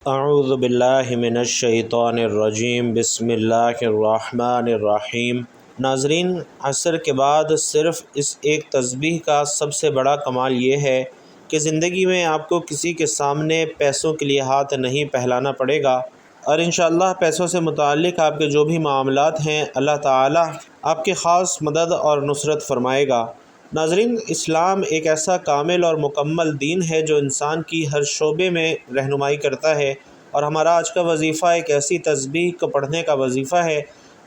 اعوذ باللہ من الشیطان الرجیم، بسم اللہ الرحمن الرحیم۔ ناظرین، عصر کے بعد صرف اس ایک تسبیح کا سب سے بڑا کمال یہ ہے کہ زندگی میں آپ کو کسی کے سامنے پیسوں کے لیے ہاتھ نہیں پھیلانا پڑے گا، اور انشاءاللہ پیسوں سے متعلق آپ کے جو بھی معاملات ہیں اللہ تعالی آپ کی خاص مدد اور نصرت فرمائے گا۔ ناظرین، اسلام ایک ایسا کامل اور مکمل دین ہے جو انسان کی ہر شعبے میں رہنمائی کرتا ہے، اور ہمارا آج کا وظیفہ ایک ایسی تسبیح کو پڑھنے کا وظیفہ ہے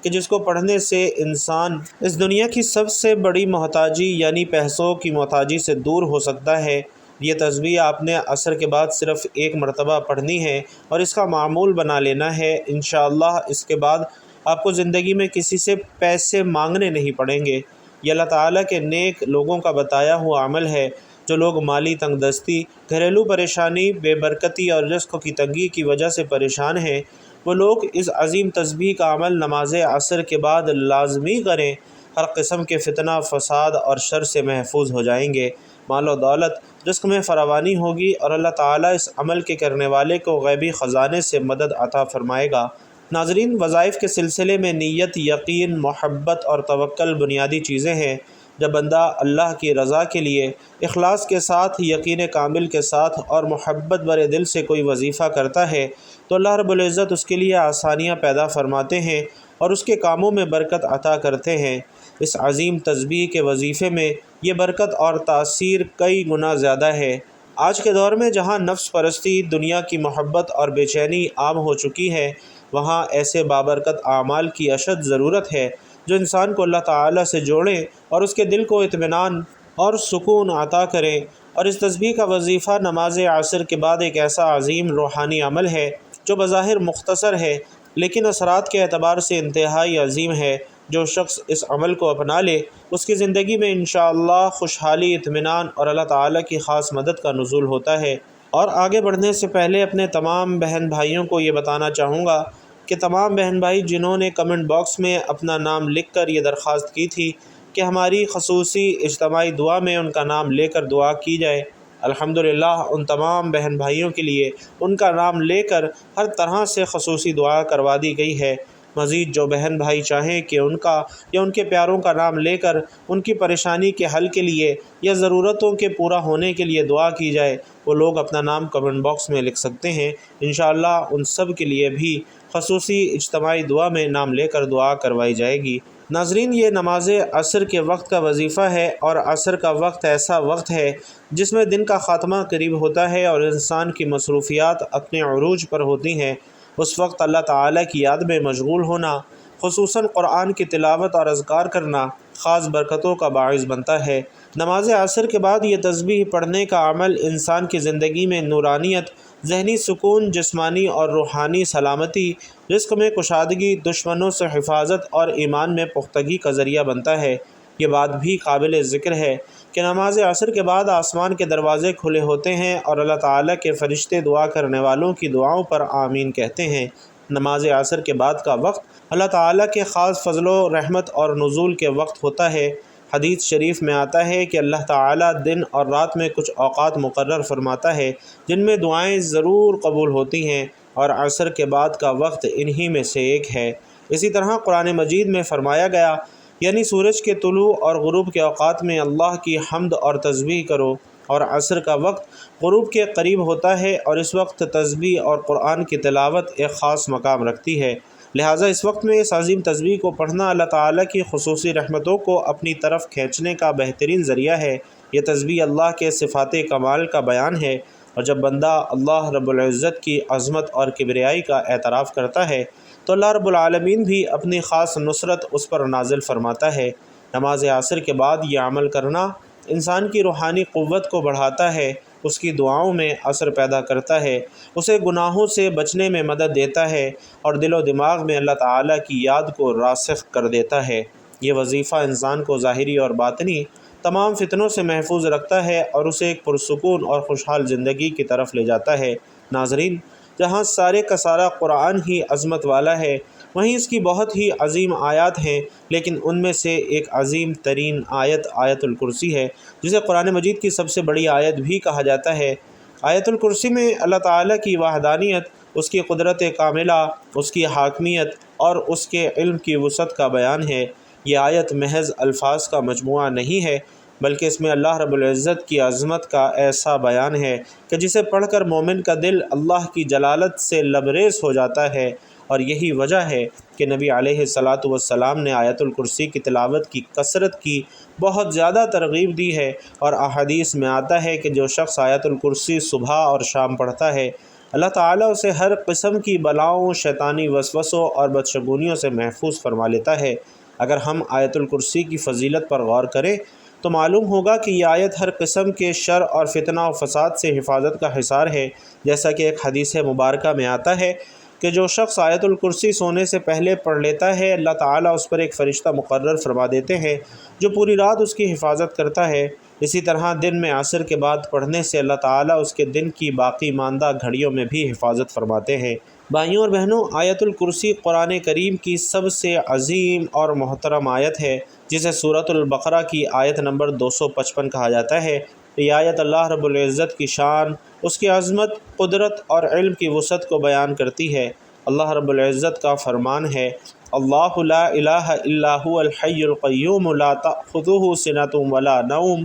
کہ جس کو پڑھنے سے انسان اس دنیا کی سب سے بڑی محتاجی یعنی پیسوں کی محتاجی سے دور ہو سکتا ہے۔ یہ تسبیح آپ نے عصر کے بعد صرف ایک مرتبہ پڑھنی ہے اور اس کا معمول بنا لینا ہے۔ انشاءاللہ اس کے بعد آپ کو زندگی میں کسی سے پیسے مانگنے نہیں پڑیں گے۔ یہ اللہ تعالیٰ کے نیک لوگوں کا بتایا ہوا عمل ہے۔ جو لوگ مالی تنگ دستی، گھریلو پریشانی، بے برکتی اور رزق کی تنگی کی وجہ سے پریشان ہیں، وہ لوگ اس عظیم تسبیح کا عمل نماز عصر کے بعد لازمی کریں۔ ہر قسم کے فتنہ، فساد اور شر سے محفوظ ہو جائیں گے، مال و دولت، رزق میں فراوانی ہوگی، اور اللہ تعالیٰ اس عمل کے کرنے والے کو غیبی خزانے سے مدد عطا فرمائے گا۔ ناظرین، وظائف کے سلسلے میں نیت، یقین، محبت اور توکل بنیادی چیزیں ہیں۔ جب بندہ اللہ کی رضا کے لیے اخلاص کے ساتھ، یقین کامل کے ساتھ اور محبت برے دل سے کوئی وظیفہ کرتا ہے تو اللہ رب العزت اس کے لیے آسانیاں پیدا فرماتے ہیں اور اس کے کاموں میں برکت عطا کرتے ہیں۔ اس عظیم تسبیح کے وظیفے میں یہ برکت اور تاثیر کئی گنا زیادہ ہے۔ آج کے دور میں جہاں نفس پرستی، دنیا کی محبت اور بے چینی عام ہو چکی ہے، وہاں ایسے بابرکت اعمال کی اشد ضرورت ہے جو انسان کو اللہ تعالیٰ سے جوڑیں اور اس کے دل کو اطمینان اور سکون عطا کریں۔ اور اس تسبیح کا وظیفہ نماز عصر کے بعد ایک ایسا عظیم روحانی عمل ہے جو بظاہر مختصر ہے لیکن اثرات کے اعتبار سے انتہائی عظیم ہے۔ جو شخص اس عمل کو اپنا لے اس کی زندگی میں انشاءاللہ خوشحالی، اطمینان اور اللہ تعالیٰ کی خاص مدد کا نزول ہوتا ہے۔ اور آگے بڑھنے سے پہلے اپنے تمام بہن بھائیوں کو یہ بتانا چاہوں گا کہ تمام بہن بھائی جنہوں نے کمنٹ باکس میں اپنا نام لکھ کر یہ درخواست کی تھی کہ ہماری خصوصی اجتماعی دعا میں ان کا نام لے کر دعا کی جائے، الحمدللہ ان تمام بہن بھائیوں کے لیے ان کا نام لے کر ہر طرح سے خصوصی دعا کروا دی گئی ہے۔ مزید جو بہن بھائی چاہیں کہ ان کا یا ان کے پیاروں کا نام لے کر ان کی پریشانی کے حل کے لیے یا ضرورتوں کے پورا ہونے کے لیے دعا کی جائے، وہ لوگ اپنا نام کمنٹ باکس میں لکھ سکتے ہیں۔ انشاءاللہ ان سب کے لیے بھی خصوصی اجتماعی دعا میں نام لے کر دعا کروائی جائے گی۔ ناظرین، یہ نماز عصر کے وقت کا وظیفہ ہے، اور عصر کا وقت ایسا وقت ہے جس میں دن کا خاتمہ قریب ہوتا ہے اور انسان کی مصروفیات اپنے عروج پر ہوتی ہیں۔ اس وقت اللہ تعالیٰ کی یاد میں مشغول ہونا، خصوصاً قرآن کی تلاوت اور اذکار کرنا، خاص برکتوں کا باعث بنتا ہے۔ نماز عصر کے بعد یہ تسبیح پڑھنے کا عمل انسان کی زندگی میں نورانیت، ذہنی سکون، جسمانی اور روحانی سلامتی، رزق میں کشادگی، دشمنوں سے حفاظت اور ایمان میں پختگی کا ذریعہ بنتا ہے۔ یہ بات بھی قابل ذکر ہے کہ نماز عصر کے بعد آسمان کے دروازے کھلے ہوتے ہیں اور اللہ تعالیٰ کے فرشتے دعا کرنے والوں کی دعاؤں پر آمین کہتے ہیں۔ نماز عصر کے بعد کا وقت اللہ تعالیٰ کے خاص فضل و رحمت اور نزول کے وقت ہوتا ہے۔ حدیث شریف میں آتا ہے کہ اللہ تعالیٰ دن اور رات میں کچھ اوقات مقرر فرماتا ہے جن میں دعائیں ضرور قبول ہوتی ہیں، اور عصر کے بعد کا وقت انہی میں سے ایک ہے۔ اسی طرح قرآن مجید میں فرمایا گیا، یعنی سورج کے طلوع اور غروب کے اوقات میں اللہ کی حمد اور تسبیح کرو، اور عصر کا وقت غروب کے قریب ہوتا ہے اور اس وقت تسبیح اور قرآن کی تلاوت ایک خاص مقام رکھتی ہے۔ لہٰذا اس وقت میں اس عظیم تسبیح کو پڑھنا اللہ تعالیٰ کی خصوصی رحمتوں کو اپنی طرف کھینچنے کا بہترین ذریعہ ہے۔ یہ تسبیح اللہ کے صفات کمال کا بیان ہے، اور جب بندہ اللہ رب العزت کی عظمت اور کبریائی کا اعتراف کرتا ہے تو اللہ رب العالمین بھی اپنی خاص نصرت اس پر نازل فرماتا ہے۔ نماز عصر کے بعد یہ عمل کرنا انسان کی روحانی قوت کو بڑھاتا ہے، اس کی دعاؤں میں اثر پیدا کرتا ہے، اسے گناہوں سے بچنے میں مدد دیتا ہے، اور دل و دماغ میں اللہ تعالیٰ کی یاد کو راسخ کر دیتا ہے۔ یہ وظیفہ انسان کو ظاہری اور باطنی تمام فتنوں سے محفوظ رکھتا ہے اور اسے ایک پرسکون اور خوشحال زندگی کی طرف لے جاتا ہے۔ ناظرین، جہاں سارے کا سارا قرآن ہی عظمت والا ہے، وہیں اس کی بہت ہی عظیم آیات ہیں، لیکن ان میں سے ایک عظیم ترین آیت آیت الکرسی ہے، جسے قرآن مجید کی سب سے بڑی آیت بھی کہا جاتا ہے۔ آیت الکرسی میں اللہ تعالیٰ کی وحدانیت اس کی قدرت کاملہ، اس کی حاکمیت اور اس کے علم کی وسعت کا بیان ہے۔ یہ آیت محض الفاظ کا مجموعہ نہیں ہے، بلکہ اس میں اللہ رب العزت کی عظمت کا ایسا بیان ہے کہ جسے پڑھ کر مومن کا دل اللہ کی جلالت سے لبریز ہو جاتا ہے، اور یہی وجہ ہے کہ نبی علیہ الصلاۃ والسلام نے آیت الکرسی کی تلاوت کی کثرت کی بہت زیادہ ترغیب دی ہے، اور احادیث میں آتا ہے کہ جو شخص آیت الکرسی صبح اور شام پڑھتا ہے، اللہ تعالیٰ اسے ہر قسم کی بلاؤں، شیطانی وسوسوں اور بدشگونیوں سے محفوظ فرما لیتا ہے۔ اگر ہم آیت الکرسی کی فضیلت پر غور کریں تو معلوم ہوگا کہ یہ آیت ہر قسم کے شر اور فتنہ و فساد سے حفاظت کا حصار ہے، جیسا کہ ایک حدیث مبارکہ میں آتا ہے کہ جو شخص آیت الکرسی سونے سے پہلے پڑھ لیتا ہے، اللہ تعالیٰ اس پر ایک فرشتہ مقرر فرما دیتے ہیں جو پوری رات اس کی حفاظت کرتا ہے۔ اسی طرح دن میں عصر کے بعد پڑھنے سے اللہ تعالیٰ اس کے دن کی باقی ماندہ گھڑیوں میں بھی حفاظت فرماتے ہیں۔ بھائیوں اور بہنوں، آیت الکرسی قرآن کریم کی سب سے عظیم اور محترم آیت ہے، جسے سورۃ البقرہ کی آیت نمبر 255 کہا جاتا ہے۔ یہ آیت اللہ رب العزت کی شان، اس کی عظمت، قدرت اور علم کی وسعت کو بیان کرتی ہے۔ اللہ رب العزت کا فرمان ہے، اللہ لا الہ الا هو الحی القیوم لا تأخذہ سنۃ ولا نوم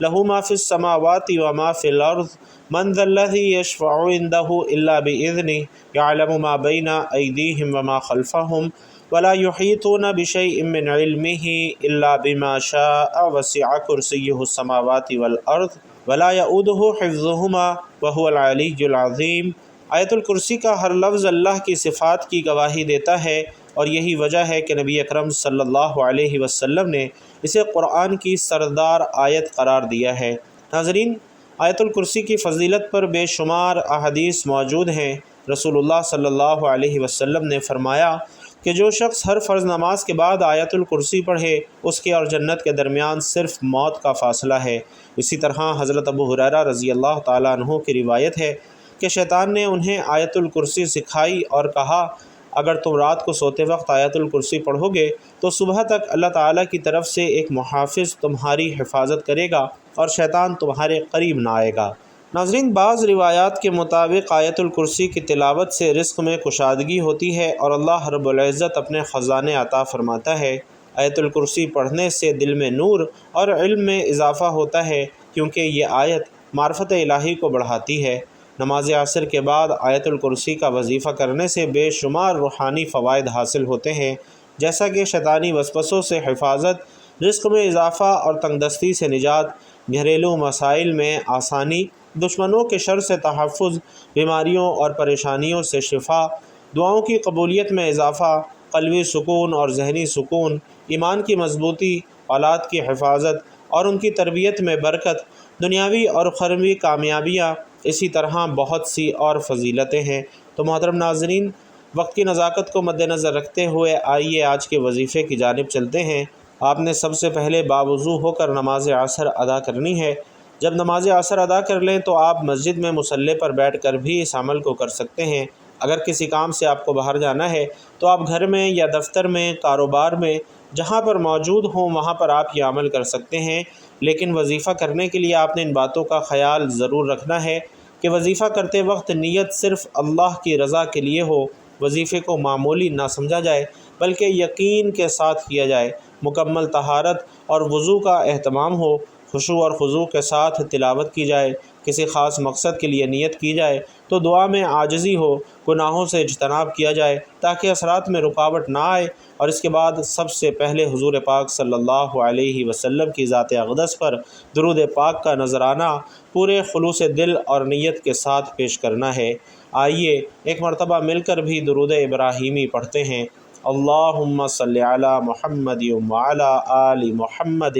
لہ ما فی السماوات وما فی الارض من ذا الذی یشفع عندہ الا بإذنہ یعلم ما بین ایدیہم وما خلفہم ولا یحیطون بشیء من علمہ الا بما شاء وسع کرسیہ السماوات والارض ولا یؤودہ حفظہما وہو العلی العظیم۔ آیت الکرسی کا ہر لفظ اللہ کی صفات کی گواہی دیتا ہے، اور یہی وجہ ہے کہ نبی اکرم صلی اللہ علیہ وسلم نے اسے قرآن کی سردار آیت قرار دیا ہے۔ ناظرین، آیت الکرسی کی فضیلت پر بے شمار احادیث موجود ہیں۔ رسول اللہ صلی اللہ علیہ وسلم نے فرمایا کہ جو شخص ہر فرض نماز کے بعد آیت الکرسی پڑھے، اس کے اور جنت کے درمیان صرف موت کا فاصلہ ہے۔ اسی طرح حضرت ابو ہریرہ رضی اللہ تعالیٰ عنہ کی روایت ہے کہ شیطان نے انہیں آیت الکرسی سکھائی اور کہا، اگر تم رات کو سوتے وقت آیت الکرسی پڑھو گے تو صبح تک اللہ تعالیٰ کی طرف سے ایک محافظ تمہاری حفاظت کرے گا اور شیطان تمہارے قریب نہ آئے گا۔ ناظرین، بعض روایات کے مطابق آیت الکرسی کی تلاوت سے رزق میں کشادگی ہوتی ہے اور اللہ رب العزت اپنے خزانے عطا فرماتا ہے۔ آیت الکرسی پڑھنے سے دل میں نور اور علم میں اضافہ ہوتا ہے، کیونکہ یہ آیت معرفت الہی کو بڑھاتی ہے۔ نماز عصر کے بعد آیت الکرسی کا وظیفہ کرنے سے بے شمار روحانی فوائد حاصل ہوتے ہیں، جیسا کہ شیطانی وسوسوں سے حفاظت، رزق میں اضافہ اور تنگ دستی سے نجات، گھریلو مسائل میں آسانی، دشمنوں کے شر سے تحفظ، بیماریوں اور پریشانیوں سے شفا، دعاؤں کی قبولیت میں اضافہ، قلبی سکون اور ذہنی سکون، ایمان کی مضبوطی، اولاد کی حفاظت اور ان کی تربیت میں برکت، دنیاوی اور اخروی کامیابیاں، اسی طرح بہت سی اور فضیلتیں ہیں۔ تو محترم ناظرین، وقت کی نزاکت کو مد نظر رکھتے ہوئے آئیے آج کے وظیفے کی جانب چلتے ہیں۔ آپ نے سب سے پہلے باوضو ہو کر نماز عصر ادا کرنی ہے۔ جب نماز عصر ادا کر لیں تو آپ مسجد میں مصلی پر بیٹھ کر بھی اس عمل کو کر سکتے ہیں۔ اگر کسی کام سے آپ کو باہر جانا ہے تو آپ گھر میں یا دفتر میں، کاروبار میں، جہاں پر موجود ہوں وہاں پر آپ یہ عمل کر سکتے ہیں، لیکن وظیفہ کرنے کے لیے آپ نے ان باتوں کا خیال ضرور رکھنا ہے کہ وظیفہ کرتے وقت نیت صرف اللہ کی رضا کے لیے ہو، وظیفے کو معمولی نہ سمجھا جائے بلکہ یقین کے ساتھ کیا جائے، مکمل طہارت اور وضو کا اہتمام ہو، خشوع اور خضوع کے ساتھ تلاوت کی جائے، کسی خاص مقصد کے لیے نیت کی جائے تو دعا میں عاجزی ہو، گناہوں سے اجتناب کیا جائے تاکہ اثرات میں رکاوٹ نہ آئے، اور اس کے بعد سب سے پہلے حضور پاک صلی اللہ علیہ وسلم کی ذات اقدس پر درود پاک کا نذرانہ پورے خلوص دل اور نیت کے ساتھ پیش کرنا ہے۔ آئیے ایک مرتبہ مل کر بھی درود ابراہیمی پڑھتے ہیں۔ اللہم صلی علی محمد وعلی آل محمد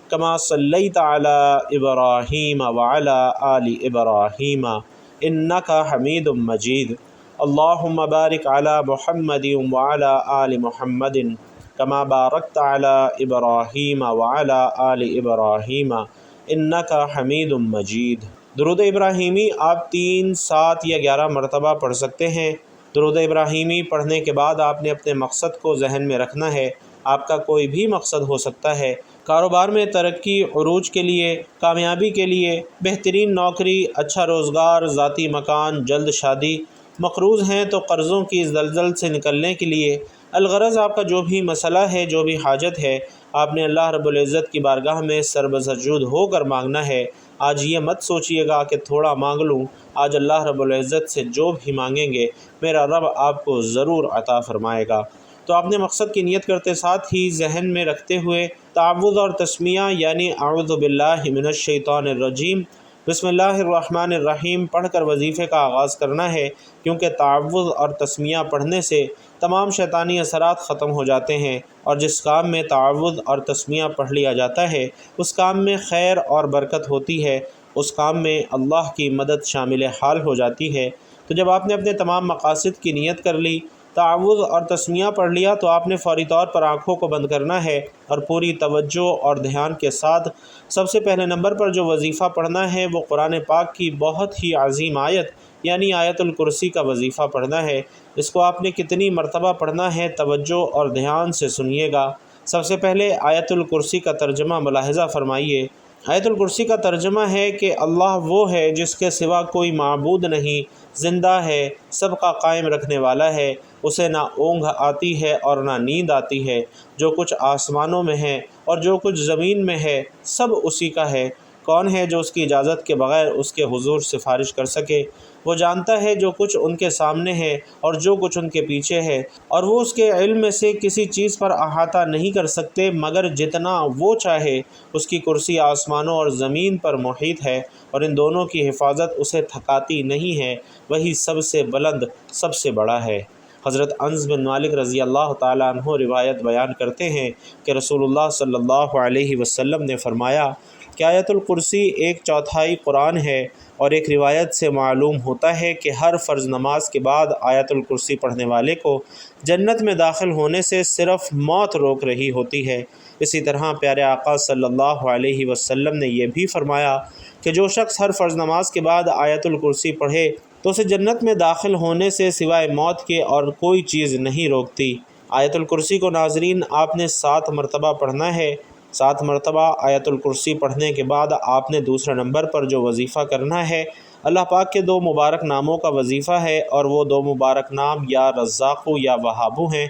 کما صلیت علی ابراہیم وعلی آل ابراہیم انک حمید مجید۔ اللہم بارک علی محمد وعلی آل محمد کما بارکت علی ابراہیم وعلی آل ابراہیم انک حمید مجید۔ درود ابراہیمی آپ 3، 7 یا 11 مرتبہ پڑھ سکتے ہیں۔ درود ابراہیمی پڑھنے کے بعد آپ نے اپنے مقصد کو ذہن میں رکھنا ہے۔ آپ کا کوئی بھی مقصد ہو سکتا ہے، کاروبار میں ترقی، عروج کے لیے، کامیابی کے لیے، بہترین نوکری، اچھا روزگار، ذاتی مکان، جلد شادی، مقروض ہیں تو قرضوں کی اس دلدل سے نکلنے کے لیے الغرض آپ کا جو بھی مسئلہ ہے، جو بھی حاجت ہے، آپ نے اللہ رب العزت کی بارگاہ میں سر بسجود ہو کر مانگنا ہے۔ آج یہ مت سوچئے گا کہ تھوڑا مانگ لوں، آج اللہ رب العزت سے جو بھی مانگیں گے میرا رب آپ کو ضرور عطا فرمائے گا۔ تو آپ نے مقصد کی نیت کرتے ساتھ ہی ذہن میں رکھتے ہوئے تعوذ اور تسمیہ یعنی اعوذ باللہ من الشیطان الرجیم بسم اللہ الرحمن الرحیم پڑھ کر وظیفے کا آغاز کرنا ہے، کیونکہ تعوذ اور تسمیہ پڑھنے سے تمام شیطانی اثرات ختم ہو جاتے ہیں، اور جس کام میں تعوذ اور تسمیہ پڑھ لیا جاتا ہے اس کام میں خیر اور برکت ہوتی ہے، اس کام میں اللہ کی مدد شامل حال ہو جاتی ہے۔ تو جب آپ نے اپنے تمام مقاصد کی نیت کر لی، تعوذ اور تسمیہ پڑھ لیا، تو آپ نے فوری طور پر آنکھوں کو بند کرنا ہے اور پوری توجہ اور دھیان کے ساتھ سب سے پہلے نمبر پر جو وظیفہ پڑھنا ہے وہ قرآن پاک کی بہت ہی عظیم آیت یعنی آیت الکرسی کا وظیفہ پڑھنا ہے۔ اس کو آپ نے کتنی مرتبہ پڑھنا ہے توجہ اور دھیان سے سنیے گا۔ سب سے پہلے آیت الکرسی کا ترجمہ ملاحظہ فرمائیے۔ آیت الکرسی کا ترجمہ ہے کہ اللہ وہ ہے جس کے سوا کوئی معبود نہیں، زندہ ہے، سب کا قائم رکھنے والا ہے، اسے نہ اونگ آتی ہے اور نہ نیند آتی ہے، جو کچھ آسمانوں میں ہے اور جو کچھ زمین میں ہے سب اسی کا ہے۔ کون ہے جو اس کی اجازت کے بغیر اس کے حضور سفارش کر سکے؟ وہ جانتا ہے جو کچھ ان کے سامنے ہے اور جو کچھ ان کے پیچھے ہے، اور وہ اس کے علم میں سے کسی چیز پر احاطہ نہیں کر سکتے مگر جتنا وہ چاہے۔ اس کی کرسی آسمانوں اور زمین پر محیط ہے، اور ان دونوں کی حفاظت اسے تھکاتی نہیں ہے، وہی سب سے بلند، سب سے بڑا ہے۔ حضرت انس بن مالک رضی اللہ تعالیٰ عنہ روایت بیان کرتے ہیں کہ رسول اللہ صلی اللہ علیہ وسلم نے فرمایا کہ آیت الکرسی 1/4 قرآن ہے، اور ایک روایت سے معلوم ہوتا ہے کہ ہر فرض نماز کے بعد آیت الکرسی پڑھنے والے کو جنت میں داخل ہونے سے صرف موت روک رہی ہوتی ہے۔ اسی طرح پیارے آقا صلی اللہ علیہ وسلم نے یہ بھی فرمایا کہ جو شخص ہر فرض نماز کے بعد آیت الکرسی پڑھے تو اسے جنت میں داخل ہونے سے سوائے موت کے اور کوئی چیز نہیں روکتی۔ آیت الکرسی کو ناظرین آپ نے 7 مرتبہ پڑھنا ہے۔ 7 مرتبہ آیت الکرسی پڑھنے کے بعد آپ نے دوسرے نمبر پر جو وظیفہ کرنا ہے اللہ پاک کے 2 مبارک ناموں کا وظیفہ ہے، اور وہ 2 مبارک نام یا رزاقو یا وہابو ہیں۔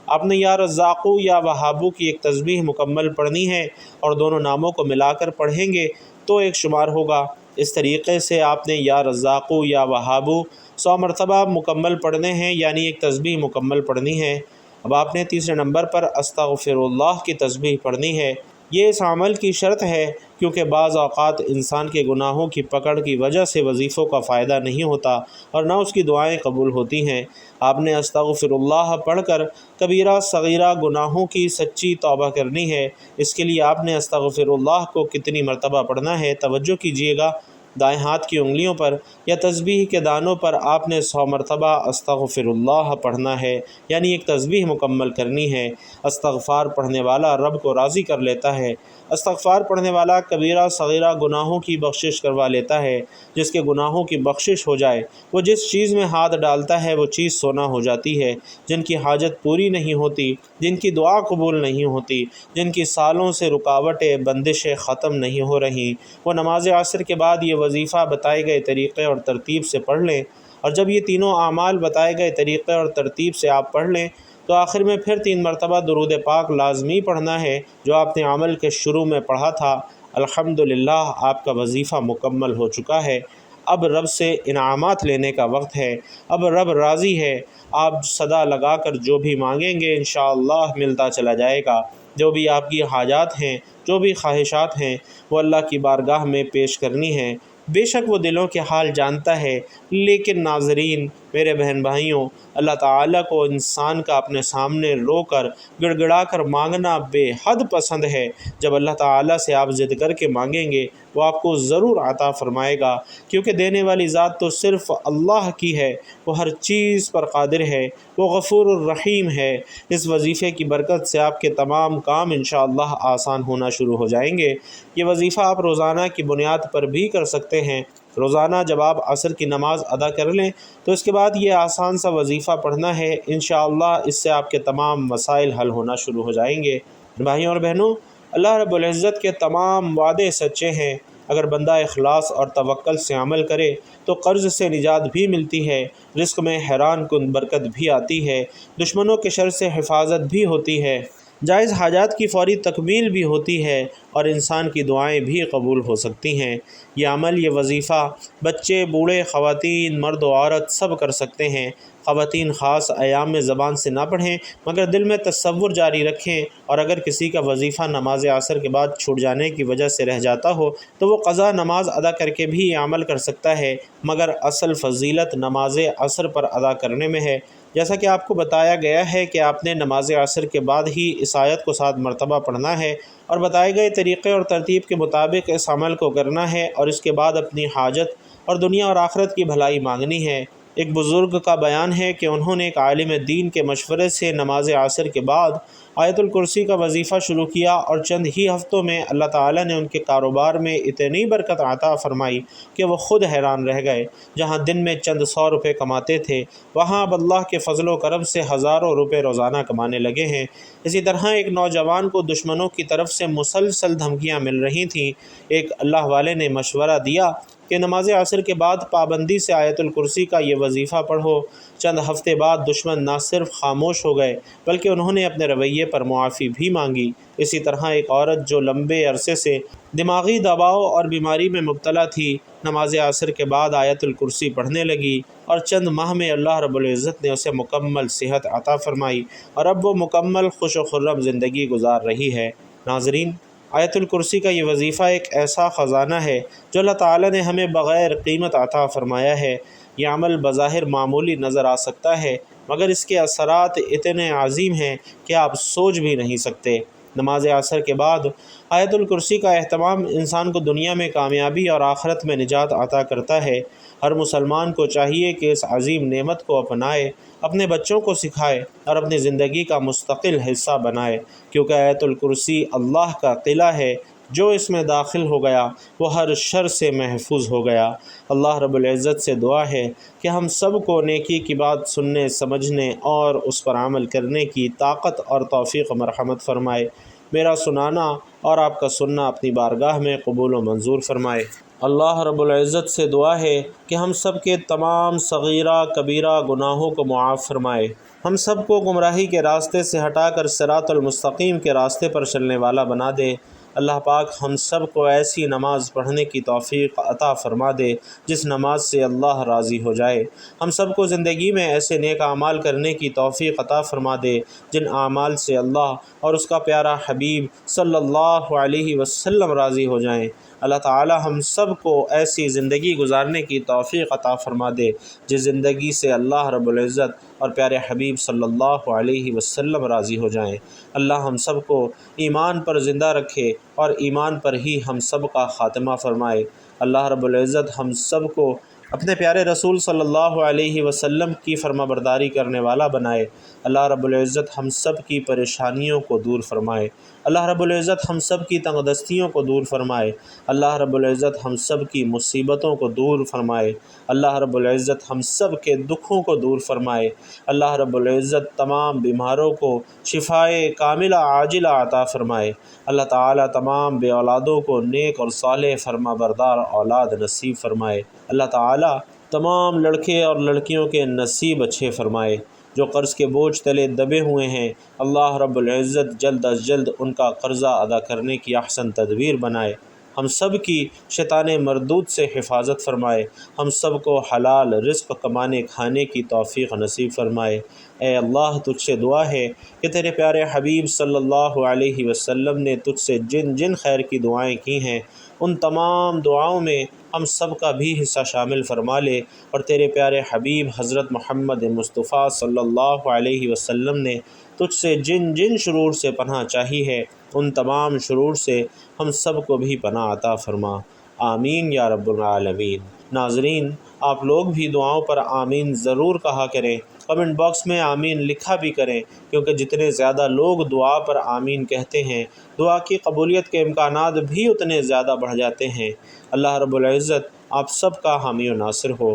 آپ نے یا رزاقو یا وہابو کی ایک تسبیح مکمل پڑھنی ہے، اور دونوں ناموں کو ملا کر پڑھیں گے تو ایک شمار ہوگا۔ اس طریقے سے آپ نے یا رزاقو یا وہابو 100 مرتبہ مکمل پڑھنے ہیں، یعنی ایک تسبیح مکمل پڑھنی ہے۔ اب آپ نے تیسرے نمبر پر استغفر اللہ کی تسبیح پڑھنی ہے۔ یہ اس عمل کی شرط ہے، کیونکہ بعض اوقات انسان کے گناہوں کی پکڑ کی وجہ سے وظیفوں کا فائدہ نہیں ہوتا اور نہ اس کی دعائیں قبول ہوتی ہیں۔ آپ نے استغفر اللہ پڑھ کر کبیرہ صغیرہ گناہوں کی سچی توبہ کرنی ہے۔ اس کے لیے آپ نے استغفر اللہ کو کتنی مرتبہ پڑھنا ہے توجہ کیجیے گا۔ دائیں ہاتھ کی انگلیوں پر یا تسبیح کے دانوں پر آپ نے 100 مرتبہ استغفر اللہ پڑھنا ہے، یعنی ایک تسبیح مکمل کرنی ہے۔ استغفار پڑھنے والا رب کو راضی کر لیتا ہے۔ استغفار پڑھنے والا کبیرہ صغیرہ گناہوں کی بخشش کروا لیتا ہے۔ جس کے گناہوں کی بخشش ہو جائے وہ جس چیز میں ہاتھ ڈالتا ہے وہ چیز سونا ہو جاتی ہے۔ جن کی حاجت پوری نہیں ہوتی، جن کی دعا قبول نہیں ہوتی، جن کی سالوں سے رکاوٹیں بندشیں ختم نہیں ہو رہی، وہ نماز عصر کے بعد یہ وظیفہ بتائے گئے طریقے اور ترتیب سے پڑھ لیں، اور جب یہ تینوں اعمال بتائے گئے طریقے اور ترتیب سے آپ پڑھ لیں تو آخر میں پھر 3 مرتبہ درود پاک لازمی پڑھنا ہے جو آپ نے عمل کے شروع میں پڑھا تھا۔ الحمدللہ آپ کا وظیفہ مکمل ہو چکا ہے۔ اب رب سے انعامات لینے کا وقت ہے۔ اب رب راضی ہے۔ آپ صدا لگا کر جو بھی مانگیں گے انشاءاللہ ملتا چلا جائے گا۔ جو بھی آپ کی حاجات ہیں، جو بھی خواہشات ہیں، وہ اللہ کی بارگاہ میں پیش کرنی ہیں۔ بے شک وہ دلوں کے حال جانتا ہے، لیکن ناظرین میرے بہن بھائیوں، اللہ تعالیٰ کو انسان کا اپنے سامنے رو کر گڑ گڑا کر مانگنا بے حد پسند ہے۔ جب اللہ تعالیٰ سے آپ ضد کر کے مانگیں گے وہ آپ کو ضرور عطا فرمائے گا، کیونکہ دینے والی ذات تو صرف اللہ کی ہے، وہ ہر چیز پر قادر ہے، وہ غفور الرحیم ہے۔ اس وظیفے کی برکت سے آپ کے تمام کام انشاءاللہ آسان ہونا شروع ہو جائیں گے۔ یہ وظیفہ آپ روزانہ کی بنیاد پر بھی کر سکتے ہیں۔ روزانہ جب آپ عصر کی نماز ادا کر لیں تو اس کے بعد یہ آسان سا وظیفہ پڑھنا ہے، انشاءاللہ اس سے آپ کے تمام مسائل حل ہونا شروع ہو جائیں گے۔ بھائیوں اور بہنوں، اللہ رب العزت کے تمام وعدے سچے ہیں۔ اگر بندہ اخلاص اور توکل سے عمل کرے تو قرض سے نجات بھی ملتی ہے، رزق میں حیران کن برکت بھی آتی ہے، دشمنوں کے شر سے حفاظت بھی ہوتی ہے، جائز حاجات کی فوری تکمیل بھی ہوتی ہے اور انسان کی دعائیں بھی قبول ہو سکتی ہیں۔ یہ عمل، یہ وظیفہ بچے، بوڑھے، خواتین، مرد و عورت سب کر سکتے ہیں۔ خواتین خاص ایام میں زبان سے نہ پڑھیں مگر دل میں تصور جاری رکھیں، اور اگر کسی کا وظیفہ نماز عصر کے بعد چھوٹ جانے کی وجہ سے رہ جاتا ہو تو وہ قضا نماز ادا کر کے بھی یہ عمل کر سکتا ہے، مگر اصل فضیلت نماز عصر پر ادا کرنے میں ہے۔ جیسا کہ آپ کو بتایا گیا ہے کہ آپ نے نماز عصر کے بعد ہی اس آیت کو 7 مرتبہ پڑھنا ہے اور بتائے گئے طریقے اور ترتیب کے مطابق اس عمل کو کرنا ہے، اور اس کے بعد اپنی حاجت اور دنیا اور آخرت کی بھلائی مانگنی ہے۔ ایک بزرگ کا بیان ہے کہ انہوں نے ایک عالم دین کے مشورے سے نماز عصر کے بعد آیت الکرسی کا وظیفہ شروع کیا، اور چند ہی ہفتوں میں اللہ تعالیٰ نے ان کے کاروبار میں اتنی برکت عطا فرمائی کہ وہ خود حیران رہ گئے۔ جہاں دن میں چند 100 روپے کماتے تھے، وہاں اب اللہ کے فضل و کرم سے ہزاروں روپے روزانہ کمانے لگے ہیں۔ اسی طرح ایک نوجوان کو دشمنوں کی طرف سے مسلسل دھمکیاں مل رہی تھیں۔ ایک اللہ والے نے مشورہ دیا کہ نماز عصر کے بعد پابندی سے آیت الکرسی کا یہ وظیفہ پڑھو۔ چند ہفتے بعد دشمن نہ صرف خاموش ہو گئے بلکہ انہوں نے اپنے رویے پر معافی بھی مانگی۔ اسی طرح ایک عورت جو لمبے عرصے سے دماغی دباؤ اور بیماری میں مبتلا تھی، نماز عصر کے بعد آیت الکرسی پڑھنے لگی، اور چند ماہ میں اللہ رب العزت نے اسے مکمل صحت عطا فرمائی، اور اب وہ مکمل خوش و خرم زندگی گزار رہی ہے۔ ناظرین، آیت الکرسی کا یہ وظیفہ ایک ایسا خزانہ ہے جو اللہ تعالیٰ نے ہمیں بغیر قیمت عطا فرمایا ہے۔ یہ عمل بظاہر معمولی نظر آ سکتا ہے مگر اس کے اثرات اتنے عظیم ہیں کہ آپ سوچ بھی نہیں سکتے۔ نماز عصر کے بعد آیت الکرسی کا اہتمام انسان کو دنیا میں کامیابی اور آخرت میں نجات عطا کرتا ہے۔ ہر مسلمان کو چاہیے کہ اس عظیم نعمت کو اپنائے، اپنے بچوں کو سکھائے اور اپنی زندگی کا مستقل حصہ بنائے، کیونکہ آیت الکرسی اللہ کا قلعہ ہے، جو اس میں داخل ہو گیا وہ ہر شر سے محفوظ ہو گیا۔ اللہ رب العزت سے دعا ہے کہ ہم سب کو نیکی کی بات سننے، سمجھنے اور اس پر عمل کرنے کی طاقت اور توفیق مرحمت فرمائے۔ میرا سنانا اور آپ کا سننا اپنی بارگاہ میں قبول و منظور فرمائے۔ اللہ رب العزت سے دعا ہے کہ ہم سب کے تمام صغیرہ کبیرہ گناہوں کو معاف فرمائے، ہم سب کو گمراہی کے راستے سے ہٹا کر صراط المستقیم کے راستے پر چلنے والا بنا دے۔ اللہ پاک ہم سب کو ایسی نماز پڑھنے کی توفیق عطا فرما دے جس نماز سے اللہ راضی ہو جائے۔ ہم سب کو زندگی میں ایسے نیک اعمال کرنے کی توفیق عطا فرما دے جن اعمال سے اللہ اور اس کا پیارا حبیب صلی اللہ علیہ وسلم راضی ہو جائیں۔ اللہ تعالی ہم سب کو ایسی زندگی گزارنے کی توفیق عطا فرما دے جس زندگی سے اللہ رب العزت اور پیارے حبیب صلی اللہ علیہ وسلم راضی ہو جائیں۔ اللہ ہم سب کو ایمان پر زندہ رکھے اور ایمان پر ہی ہم سب کا خاتمہ فرمائے۔ اللہ رب العزت ہم سب کو اپنے پیارے رسول صلی اللہ علیہ وسلم کی فرما برداری کرنے والا بنائے۔ اللہ رب العزت ہم سب کی پریشانیوں کو دور فرمائے۔ اللہ رب العزت ہم سب کی تنگ دستیوں کو دور فرمائے۔ اللہ رب العزت ہم سب کی مصیبتوں کو دور فرمائے۔ اللہ رب العزت ہم سب کے دکھوں کو دور فرمائے۔ اللہ رب العزت تمام بیماروں کو شفائے کاملہ عاجلہ عطا فرمائے۔ اللہ تعالیٰ تمام بے اولادوں کو نیک اور صالح فرما بردار اولاد نصیب فرمائے۔ اللہ تعالیٰ تمام لڑکے اور لڑکیوں کے نصیب اچھے فرمائے۔ جو قرض کے بوجھ تلے دبے ہوئے ہیں، اللہ رب العزت جلد از جلد ان کا قرضہ ادا کرنے کی احسن تدبیر بنائے۔ ہم سب کی شیطان مردود سے حفاظت فرمائے۔ ہم سب کو حلال رزق کمانے کھانے کی توفیق نصیب فرمائے۔ اے اللہ، تجھ سے دعا ہے کہ تیرے پیارے حبیب صلی اللہ علیہ وسلم نے تجھ سے جن جن خیر کی دعائیں کی ہیں ان تمام دعاؤں میں ہم سب کا بھی حصہ شامل فرما لے، اور تیرے پیارے حبیب حضرت محمد مصطفیٰ صلی اللہ علیہ وسلم نے تجھ سے جن جن شرور سے پناہ چاہی ہے ان تمام شرور سے ہم سب کو بھی پناہ عطا فرما۔ آمین یا رب العالمین۔ ناظرین، آپ لوگ بھی دعاؤں پر آمین ضرور کہا کریں، کمنٹ باکس میں آمین لکھا بھی کریں، کیونکہ جتنے زیادہ لوگ دعا پر آمین کہتے ہیں دعا کی قبولیت کے امکانات بھی اتنے زیادہ بڑھ جاتے ہیں۔ اللہ رب العزت آپ سب کا حامی و ناصر ہو۔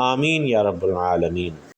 آمین یا رب العالمین۔